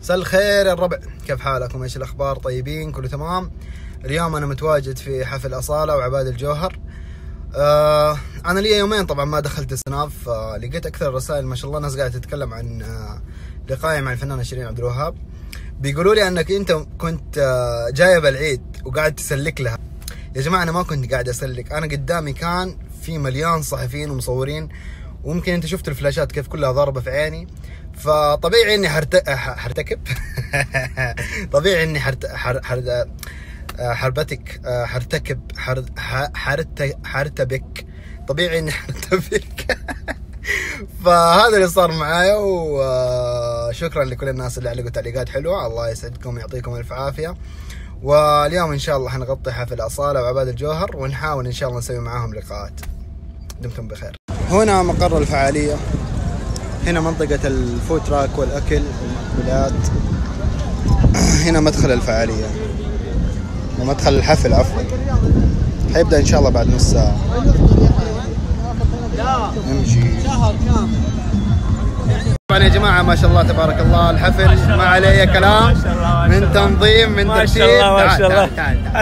مساء الخير يا الربع، كيف حالكم؟ ايش الاخبار؟ طيبين؟ كله تمام؟ اليوم انا متواجد في حفل اصالة وعباد الجوهر. انا لي يومين طبعا ما دخلت سناب، فلقيت اكثر الرسائل ما شاء الله ناس قاعده تتكلم عن لقائي مع الفنانه شيرين عبد الوهاب. بيقولوا لي انك انت كنت جايب العيد وقاعد تسلك لها. يا جماعه انا ما كنت قاعد اسلك، انا قدامي كان في مليان صحفيين ومصورين، وممكن انت شفت الفلاشات كيف كلها ضاربه في عيني، فطبيعي اني حرتكب طبيعي اني حرتبك طبيعي اني حرتبك فهذا اللي صار معايا. وشكرا لكل الناس اللي علقوا تعليقات حلوه، الله يسعدكم ويعطيكم الف عافيه. واليوم ان شاء الله حنغطي حفل اصالة وعباد الجوهر، ونحاول ان شاء الله نسوي معاهم لقاءات. دمتم بخير. هنا مقر الفعاليه، هنا منطقة الفود تراك والأكل والمأكولات، هنا مدخل الفعالية ومدخل الحفل عفوا. حيبدأ إن شاء الله بعد نص ساعة. نمشي. طبعا يا جماعة ما شاء الله تبارك الله الحفل ما عليه كلام، من تنظيم من ترتيب. ما شاء الله ما شاء الله.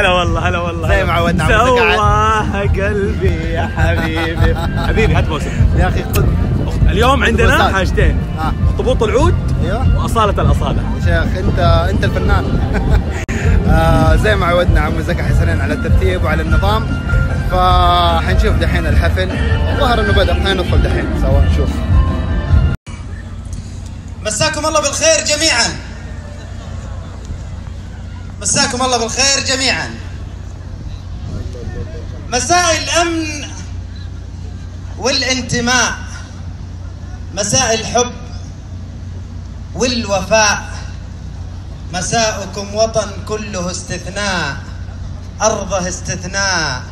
هلا والله هلا والله زي ما عودنا. سواها قلبي يا حبيبي. حبيبي هات موسم يا أخي خذ. اليوم عندنا حاجتين، اخطبوط العود واصالة الاصالة. يا شيخ انت الفنان. زي ما عودنا عمو زكي حسنين على الترتيب وعلى النظام، فحنشوف دحين الحفل. الظاهر انه بدأ، خلينا ندخل دحين سوا نشوف. مساكم الله بالخير جميعا، مساكم الله بالخير جميعا. مساء الامن والانتماء، مساء الحب والوفاء، مساؤكم وطن كله استثناء، أرضه استثناء،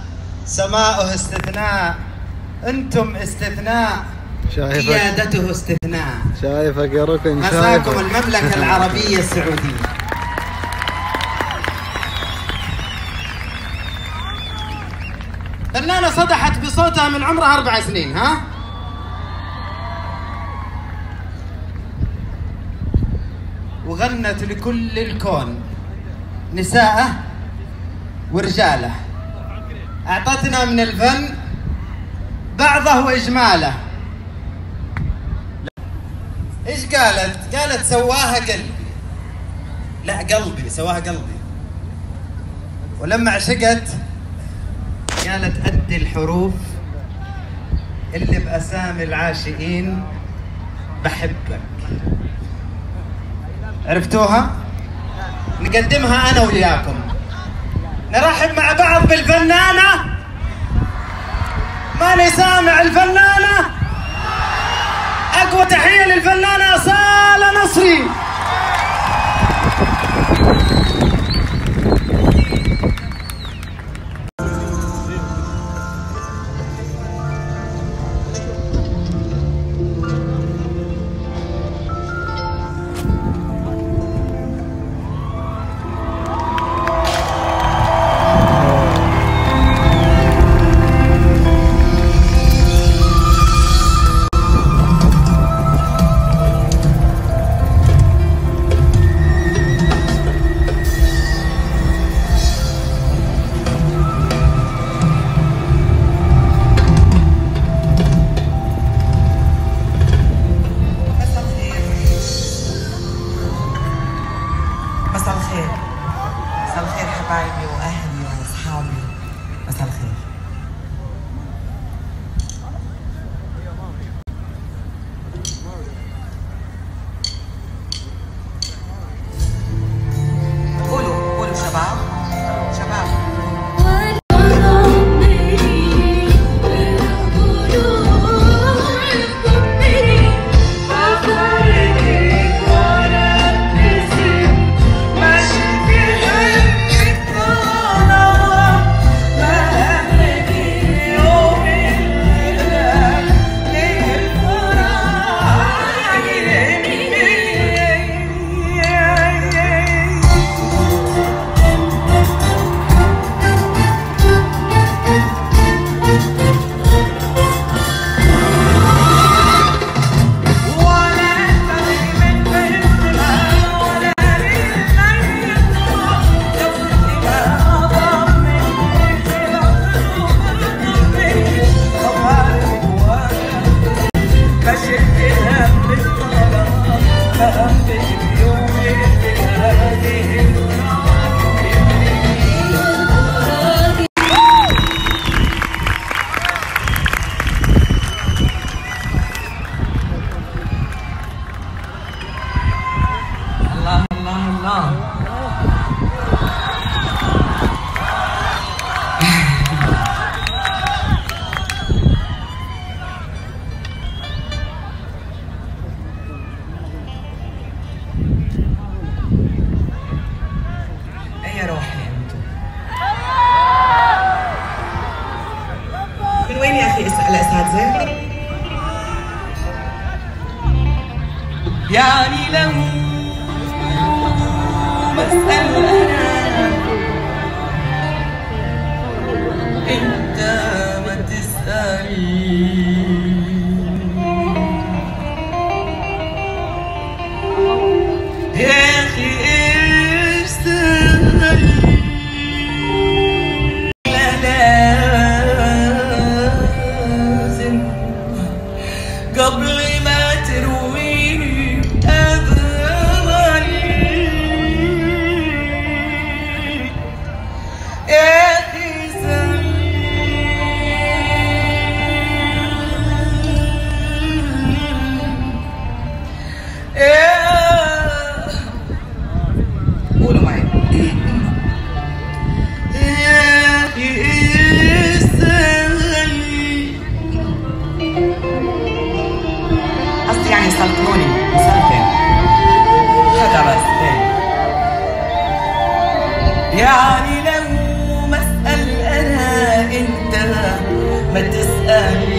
سماؤه استثناء، أنتم استثناء، قيادته استثناء. شايفك يا ركن، مساكم المملكة العربية السعودية. فنانة صدحت بصوتها من عمرها 4 سنين، ها؟ وغنت لكل الكون، نساءه ورجاله. أعطتنا من الفن بعضه وإجماله. إيش قالت؟ قالت سواها قلبي. لا قلبي، سواها قلبي. ولما عشقت قالت أدي الحروف اللي بأسامي العاشقين بحبك. عرفتوها؟ نقدمها أنا وياكم. نرحب مع بعض بالفنانة. ماني سامع الفنانة. أقوى تحية للفنانة أصالة نصري. مساء الخير حبايبي واهلي واصحابي، مساء الخير. قولوا شباب شباب. ما يعني لو ما اسأل انا انت ما تسأل.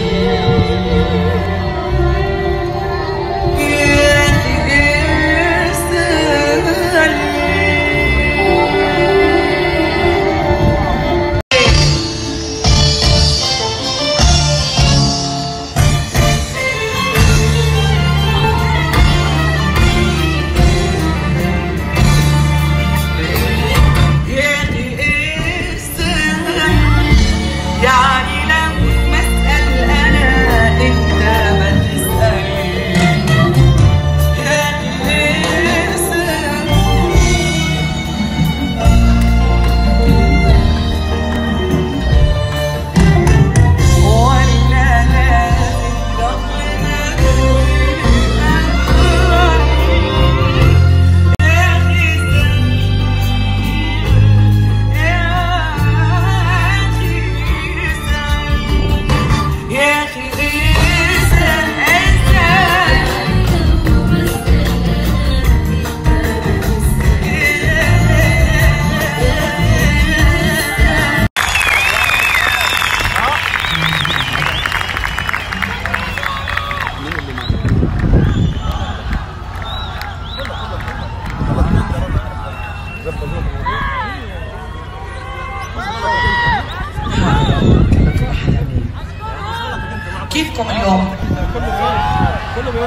كيفكم اليوم؟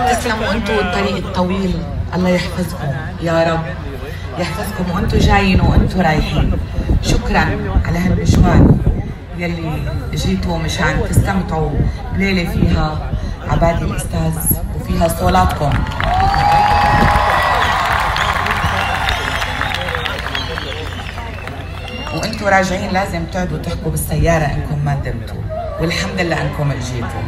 تسلموا انتوا الطريق الطويل، الله يحفظكم يا رب، يحفظكم وانتوا جايين وانتوا رايحين. شكرا على هالمشوار يلي جيتوا مشان تستمتعوا بليله فيها عبادي الاستاذ وفيها صولاتكم. وانتوا راجعين لازم تقعدوا تحكوا بالسياره انكم ما ندمتوا، والحمد لله انكم اجيتوا.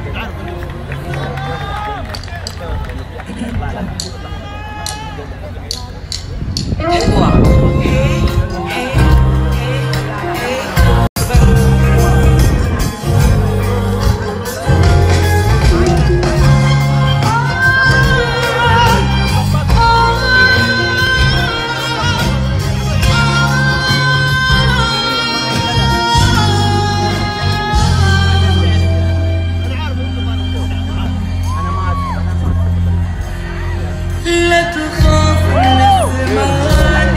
لا تخاف من الزمان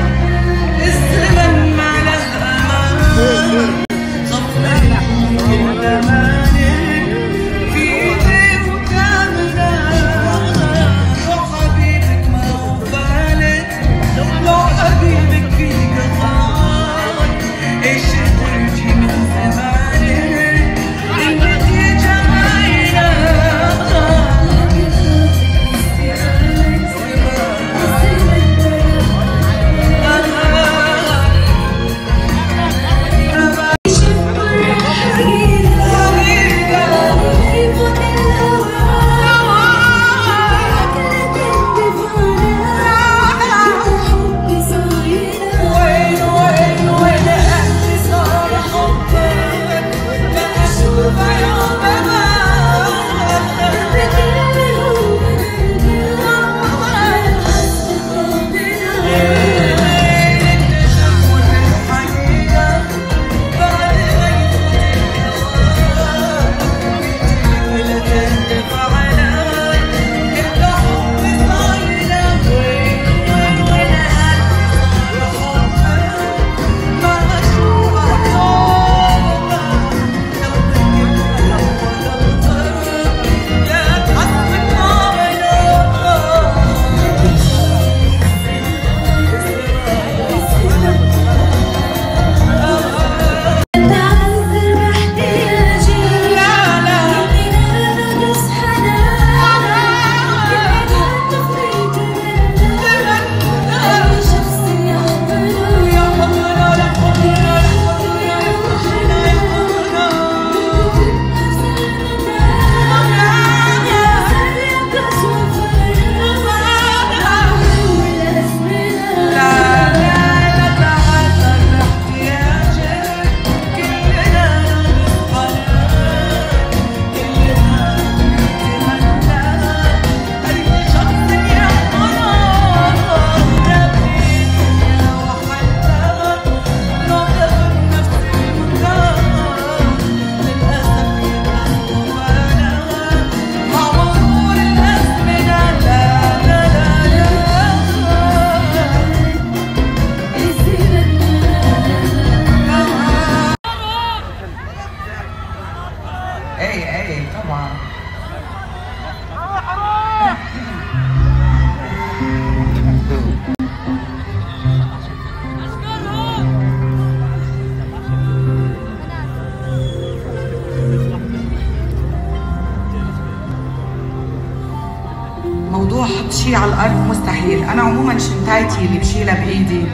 شيء على الارض مستحيل. انا عموما شنطتي اللي بشيلها بايدي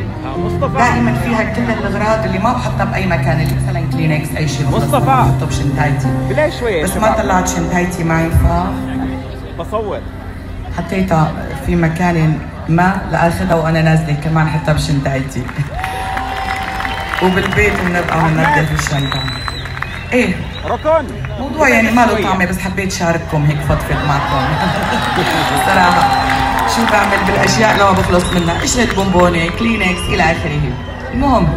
دائما فيها كل الاغراض اللي ما بحطها باي مكان، اللي مثلا كلينكس اي شيء بحطه بشنطتي، بس ما طلعت شنطتي معي بصور حطيتها في مكان ما لاخذها وانا نازله كمان حتى بشنطتي. وبالبيت بنبقى بننظف الشنطه. ايه ركن موضوع يعني ما له طعمه، بس حبيت شارككم هيك فضفض معكم. صراحه شو بعمل بالاشياء لما بخلص منها، قشرة بونبونة، كلينكس الى اخره. المهم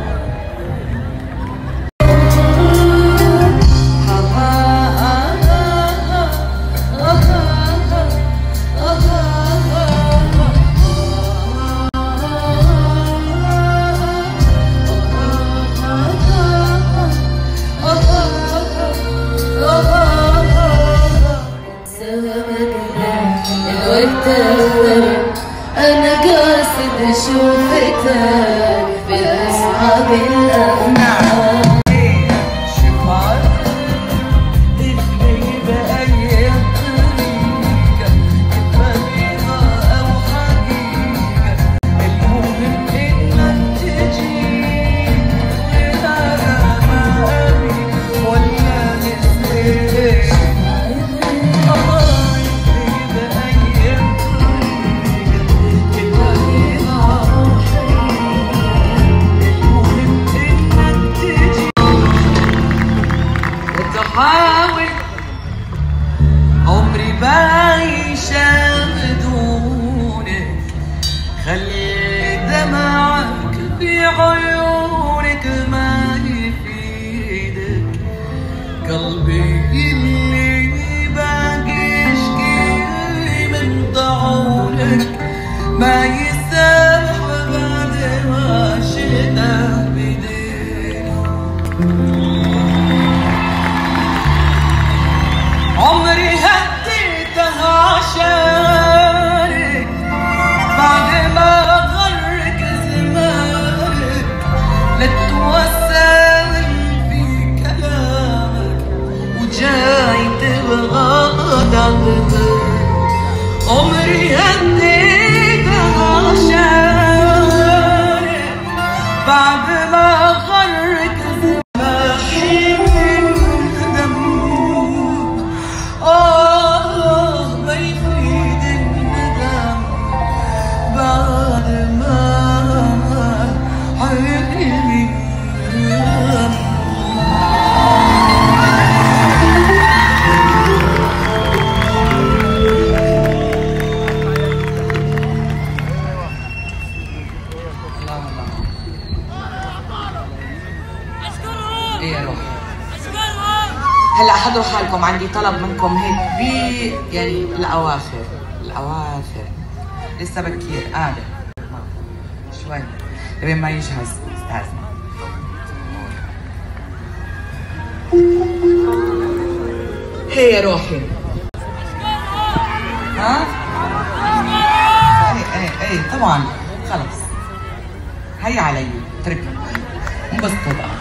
أنا قاصد أشوفك بأصحاب الأغنام. عمري بعيشة بدونك، خلي دمعك في عيونك ما يفيدك، قلبي اللي باقي يشكي من ضعونك ما يسامح بعد ما شئنا بيديك. عمري هديتها عشانك بعد ما غرك زمانك، لا توسل في كلامك وجاي تبغى تعتذر. عمري هديتها عشانك بعد ما غرك زمانك، ما يفيد الندم بعد ما حيرني. ايه يا روحي هلا حضروا حالكم، عندي طلب منكم هيك يعني الاواخر لسه بكير قاعدة شوي لبين ما يجهز استاذنا. هي يا روحي ها؟ ايه طبعا خلص هي علي اتركها انبسطوا بقى.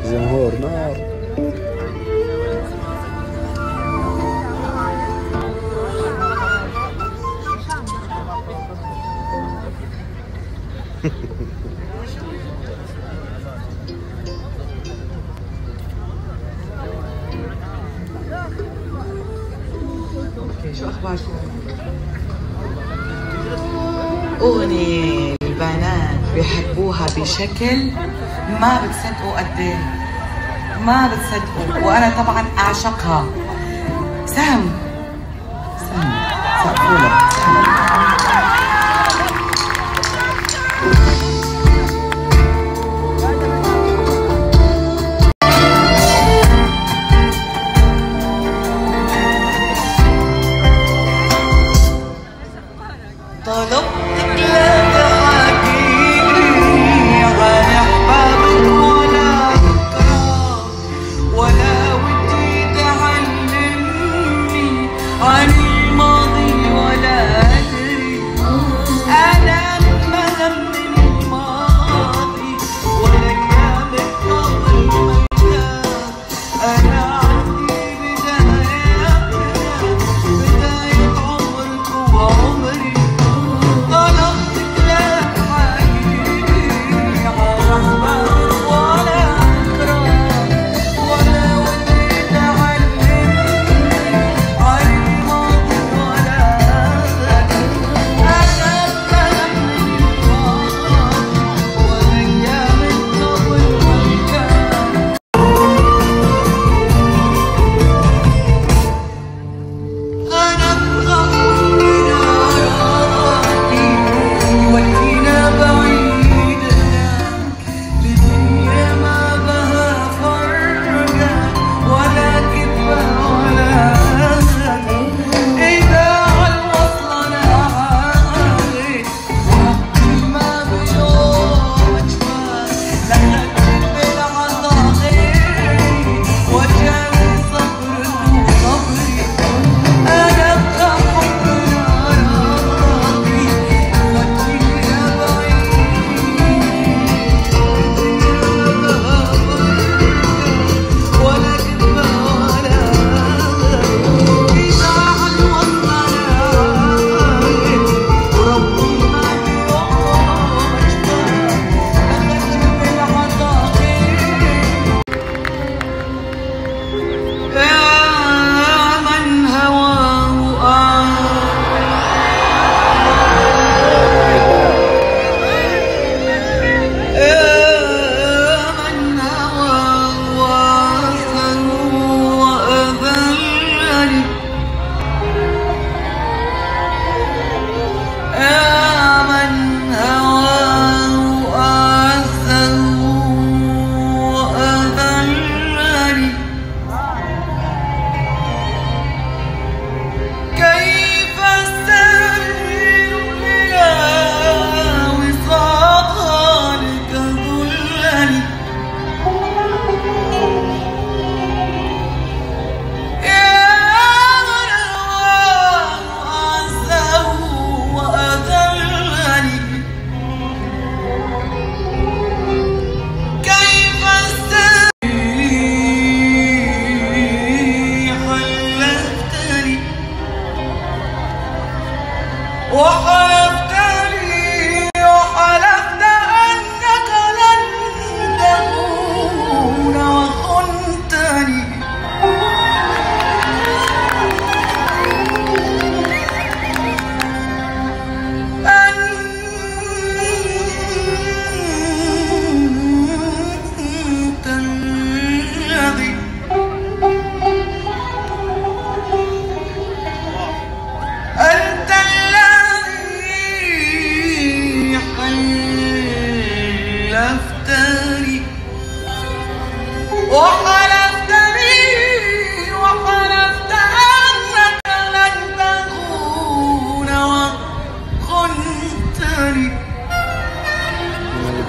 جمهور نار. شو اخباركم؟ اغنية البنات بيحبوها بشكل ما بتصدقوا قد ايه، ما بتصدقوا، وانا طبعا اعشقها. سهم سقفوله.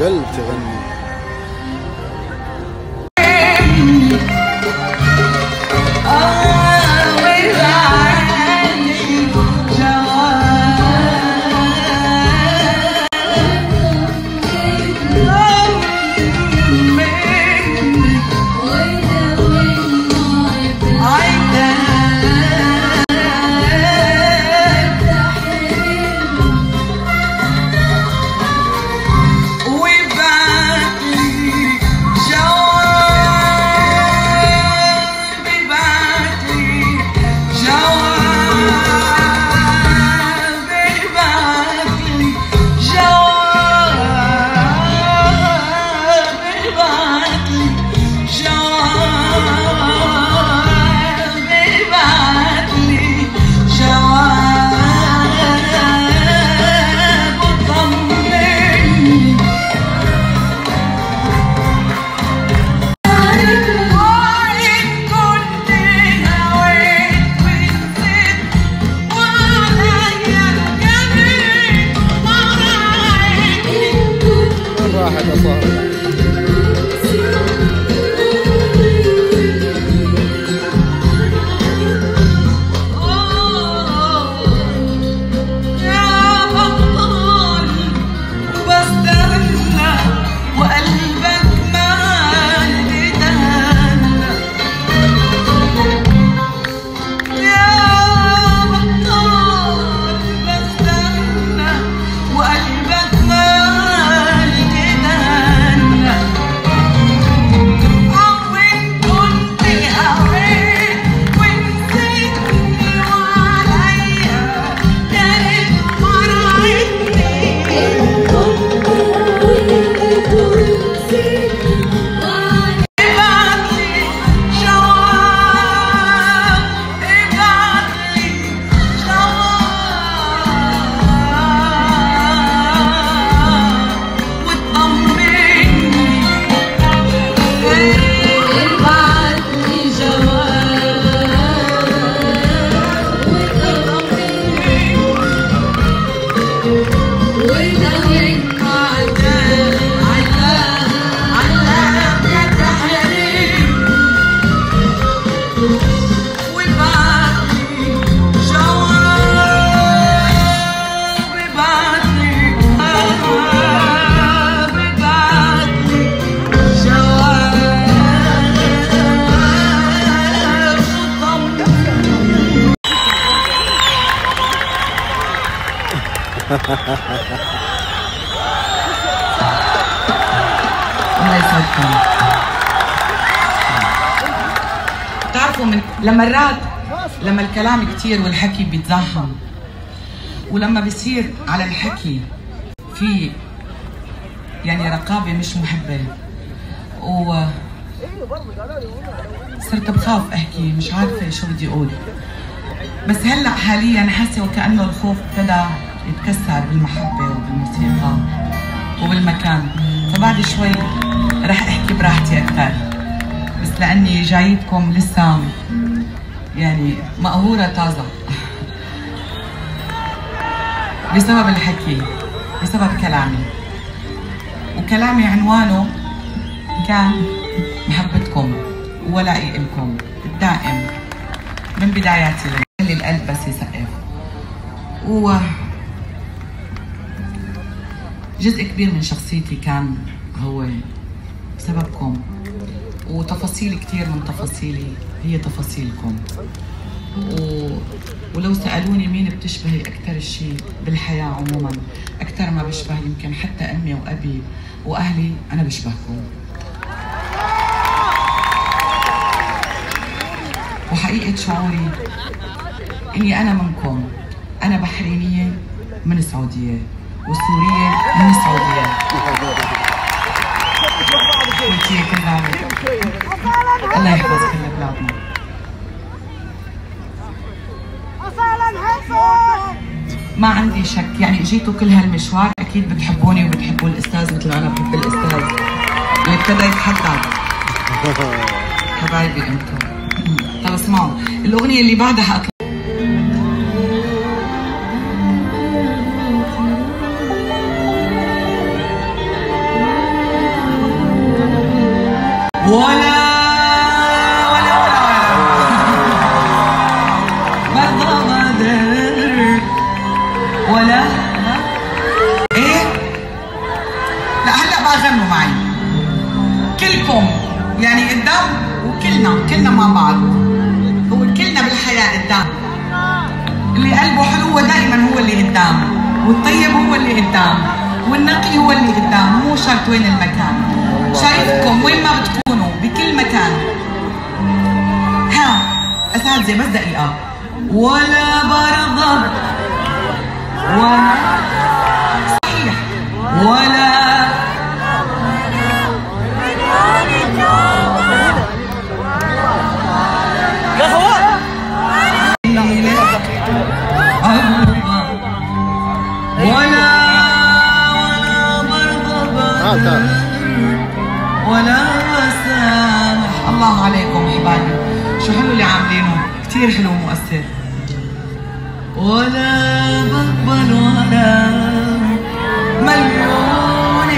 القلب تغني. واحد أصلا. الله يسعدكم. بتعرفوا من لما الكلام كتير والحكي بيتزاحم، ولما بيصير على الحكي في يعني رقابة مش محبة، و صرت بخاف احكي، مش عارفة شو بدي اقول. بس هلا حاليا حاسة وكأنه الخوف ابتدى يتكسر بالمحبة وبالموسيقى وبالمكان، فبعد شوي رح احكي براحتي اكثر، بس لاني جايتكم لسه يعني مقهورة طازة بسبب الحكي، بسبب كلامي. وكلامي عنوانه كان محبتكم وولائي لكم الدائم من بداياتي، خلي القلب بس يسقف. جزء كبير من شخصيتي كان هو بسببكم، وتفاصيل كثير من تفاصيلي هي تفاصيلكم. ولو سألوني مين بتشبهي أكثر شيء بالحياة عموما، أكثر ما بشبه يمكن حتى أمي وأبي وأهلي، أنا بشبهكم. وحقيقة شعوري إني أنا منكم، أنا بحرينية من السعودية وسورية من السعودية، كويتية كلها. الله يحفظ كل بلادنا. ما عندي شك، يعني اجيتوا كل هالمشوار اكيد بتحبوني وبتحبوا الاستاذ مثل ما انا بحب الاستاذ اللي ابتدى يتحدى. حبايبي انتم. طب اسمعوا الاغنية اللي بعدها حأطلع. ولا ولا ايه؟ لا هلا بقى غنوا معي كلكم، يعني قدام وكلنا مع بعض. هو كلنا بالحياة قدام، اللي قلبه حلو دائما هو اللي قدام، والطيب هو اللي قدام، والنقي هو اللي قدام، مو شرط وين المكان. شايفكم وين ما بتكونوا بكل مكان. ها اساتذة بس دقيقة. ولا برضى ولا صحيح ولا ولا سامح. الله عليكم حبايبي، شو حلو اللي عاملينه، كثير حلو ومؤثر. ولا بقبل ولا مليون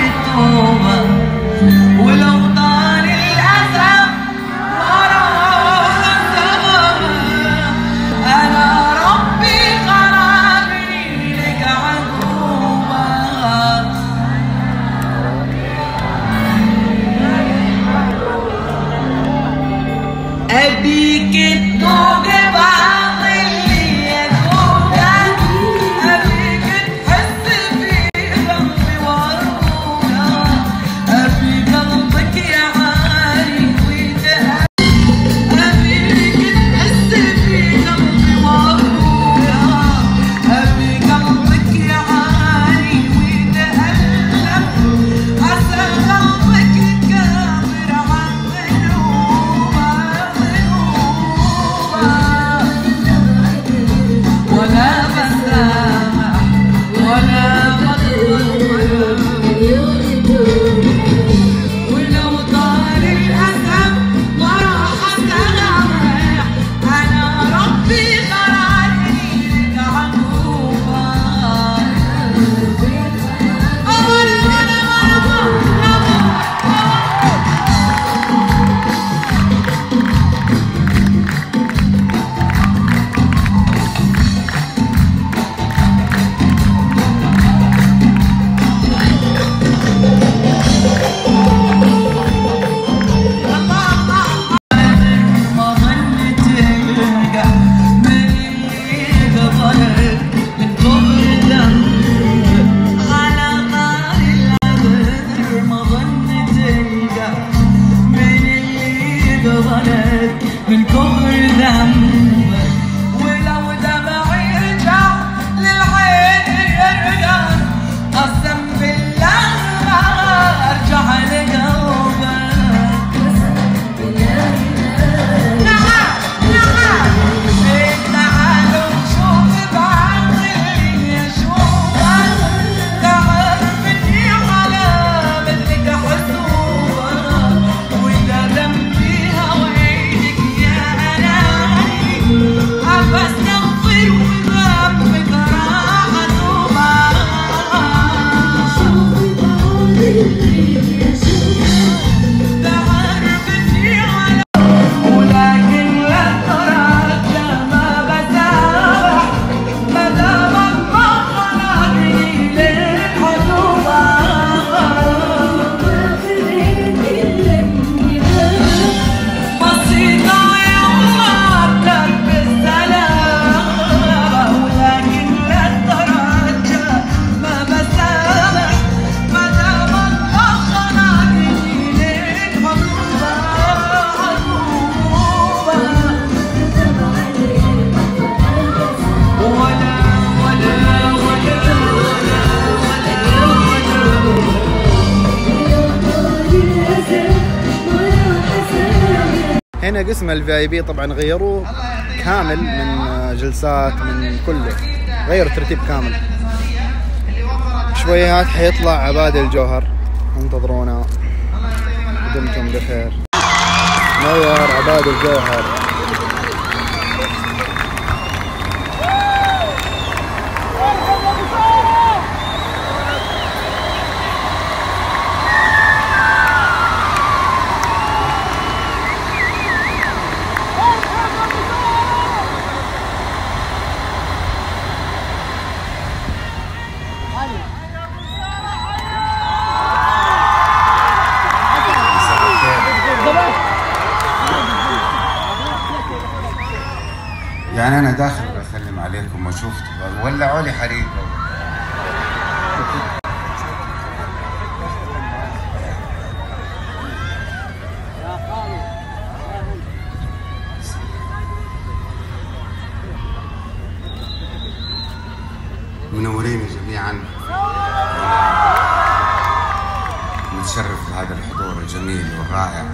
هنا قسم الVIP طبعا غيروه كامل من جلسات من كله، غير الترتيب كامل. شويات حيطلع عبادي الجوهر، انتظرونا. دمتم بخير. نور عبادي الجوهر. يعني أنا داخل بسلم عليكم وأشوف ولعوا لي حريق. منورين جميعا، متشرف بهذا الحضور الجميل والرائع.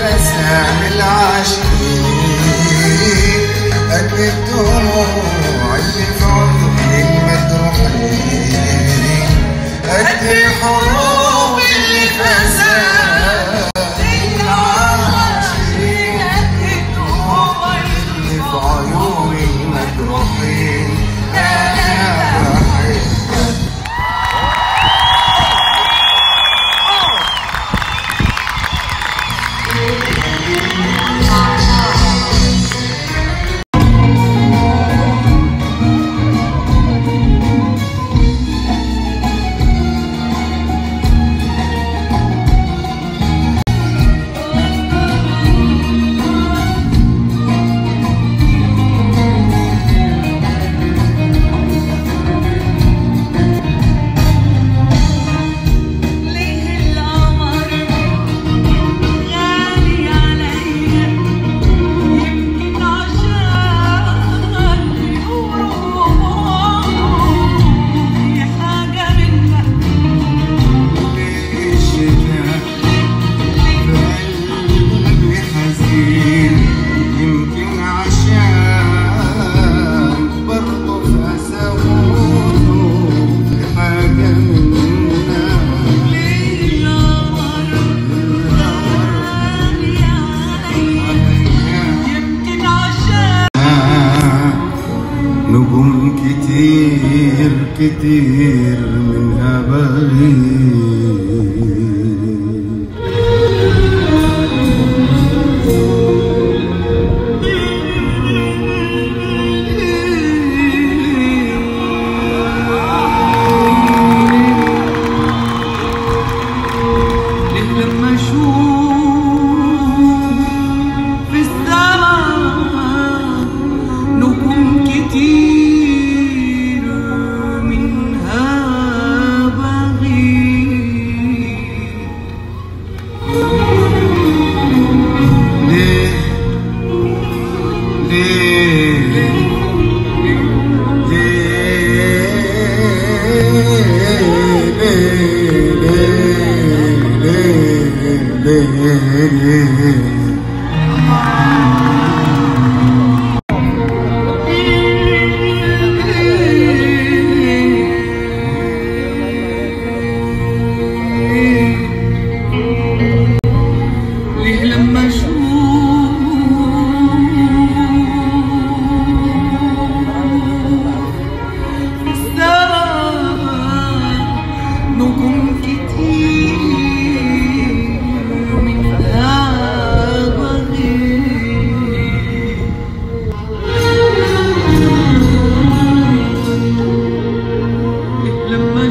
أسامي العاشقين قد الدموع اللي في عيون المجروحين قد الحروب اللي في أسامي العاشقين قد الدموع اللي في عيون المجروحين نجوم كتير كتير منها بريء لما اشوف في السماء نجوم كتير منها بغيب ليه ليه لما اشوف في السماء نجوم كتير منها بغيب لما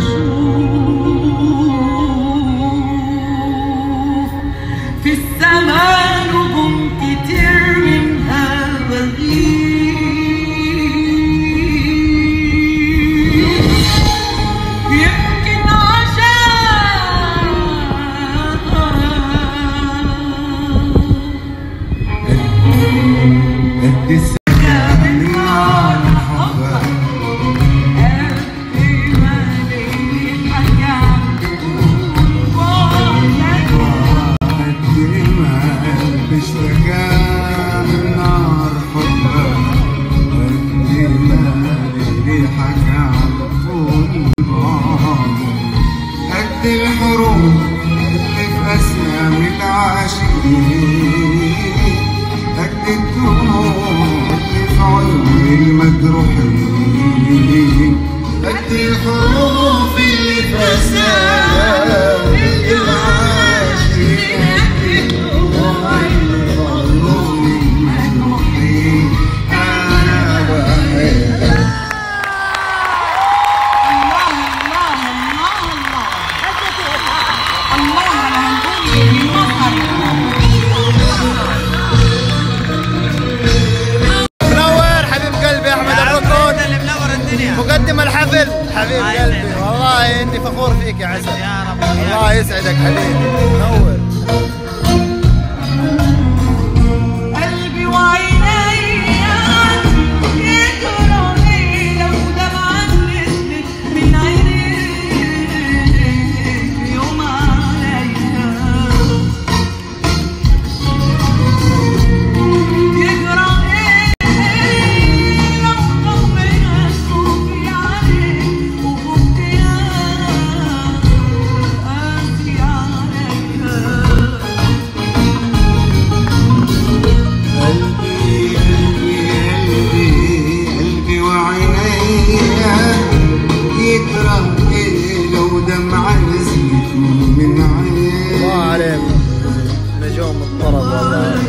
اشوف في السماء نجوم كتير منها بغيب يمكن عشان قد السكة من نار حبك قد ما ليك حكى اشتكى من نار حبك قد ما ريحك على طول بعضه قد الحروب اللي في أسامي العاشقين قد الدموع اللي في عيون المجروحين قد الحروب اللي في أسامي العاشقين منور حبيب قلبي احمد ابو كون اللي منور الدنيا مقدم الحفل حبيب قلبي والله اني فخور فيك يا عسل يا رب الله يسعدك حبيبي منور قلبي وعيني يكرهني لو دمعة نزلت من عينيك يوم عليا يوم الطرب والله.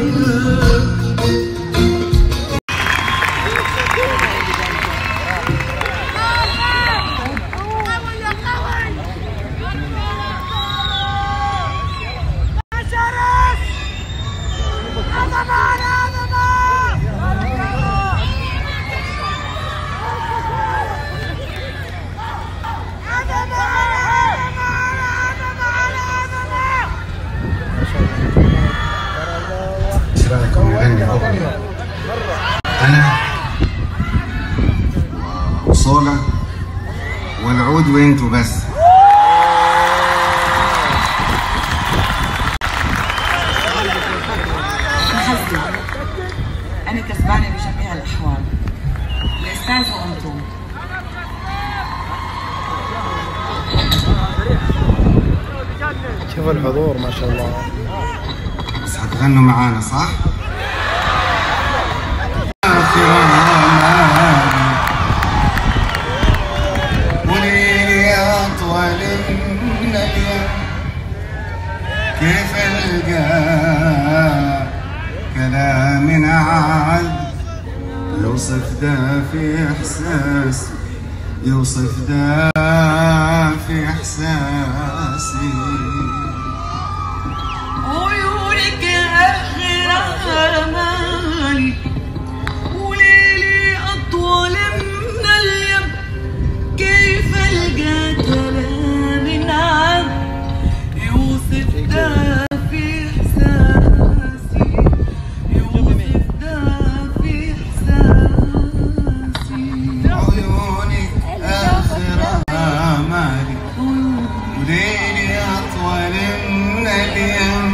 ايش رايكم نغني اغنيه انا وصوله والعود وانتوا بس؟ أنا كسبانة بجميع الأحوال. الأستاذ وأنتم. شوف الحضور ما شاء الله. بس هتغنوا معانا صح؟ وليلي أطول من اليوم كيف ألقى كلام عاد يوصف ده في إحساسي، يوصف ده في إحساسي. عيونك آخر أمالي وليلي أطول من اليوم كيف ألقى كلام عاد يوصف ده في إحساسي، يوصف ده في إحساسي. عيونك آخر آمالي وليلي أطول من اليوم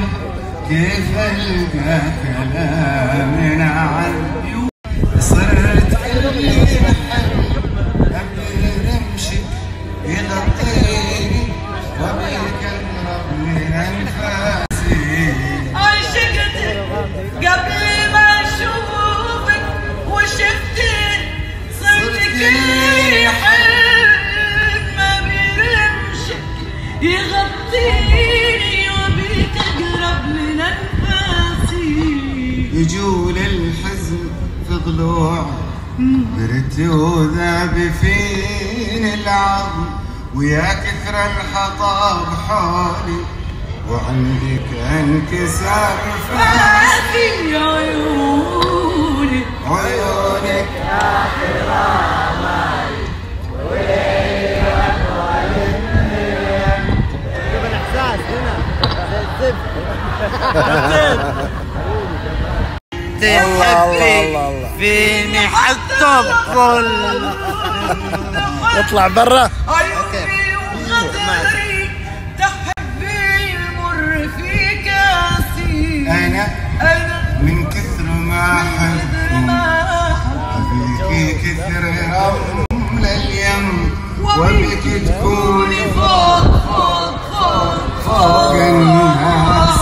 كيف ألقى كلام عن صرت كل بحر قبل رمشك يغطيني وبالكرب من أنفاسي. عشقتك قبل ما أشوفك وشفتك صرت كل حلم ما برمشك يغطيني وبيك أقرب من أنفاسي. يجول الحزن في ضلوع برت وذاب فين العظم ويا كثر الحطاب حولي وعندك انكسار فاسي. عيونك عيونك آخر آمالي وليلي أطول من اليوم. شوف الإحساس هنا زي الزبد. تحبي فيني حتى الظل اطلع برا. عيوني وغدري تحبي المر في كاسي. أنا من كثر ما أحبكم أبيكي كثر رمل اليم وبك تكوني فوق فوق فوق فوق الناس.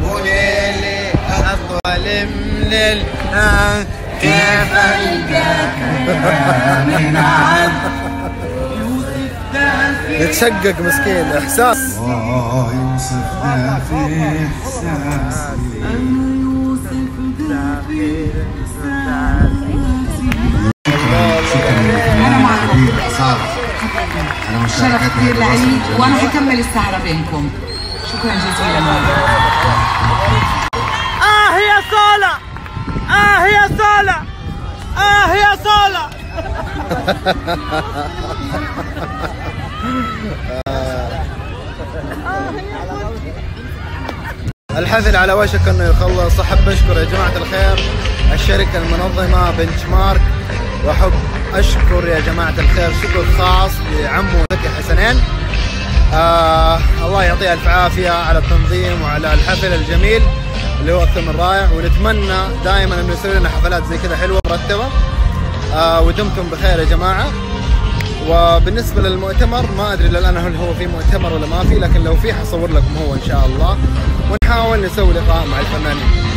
وليلي أطول من الآن كيف ألقاك من عاد يتشقق مسكين احساس. يوصف ده في إحساسي. شرف كثير لي وانا حكمل السهره بينكم. شكرا جزيلا. يا صالة، يا صالة، يا صالة. الحفل على وشك انه يخلص. احب اشكر يا جماعة الخير الشركة المنظمة بنش مارك، واحب اشكر يا جماعة الخير شكر خاص لعمو زكي حسنين. الله يعطيه الف عافية على التنظيم وعلى الحفل الجميل اللي هو اكثر من رائع، ونتمنى دائما انه يسوي لنا حفلات زي كذا حلوة مرتبة. ودمتم بخير يا جماعة. وبالنسبة للمؤتمر ما ادري للان هل هو في مؤتمر ولا ما في، لكن لو في حصور لكم هو ان شاء الله، ونحاول نسوي لقاء مع الفنانين.